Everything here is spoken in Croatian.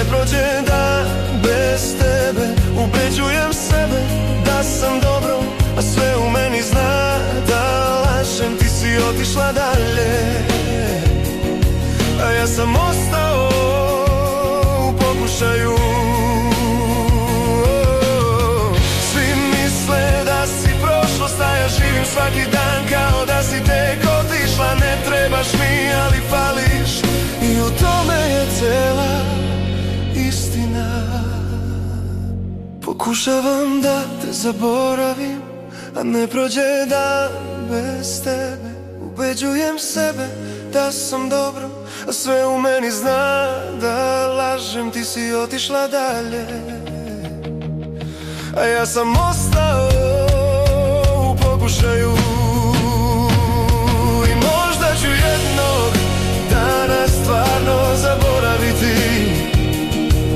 prođe dan bez tebe. Ubeđujem sebe da sam dobro, a sve u meni zna da lažem. Ti si otišla dalje, a ja sam ostao u pokušaju. Svi misle da si prošlost, a ja živim svaki dan kao da si tek otišla. Ne trebaš mi, ali fališ, i u tome je cela istina. Pokušavam da te zaboravim, a ne prođe dan bez tebe. Ubeđujem sebe da sam dobro, a sve u meni zna da lažem. Ti si otišla dalje, a ja sam ostao u pokušaju. I možda ću jednog dana stvarno zaboraviti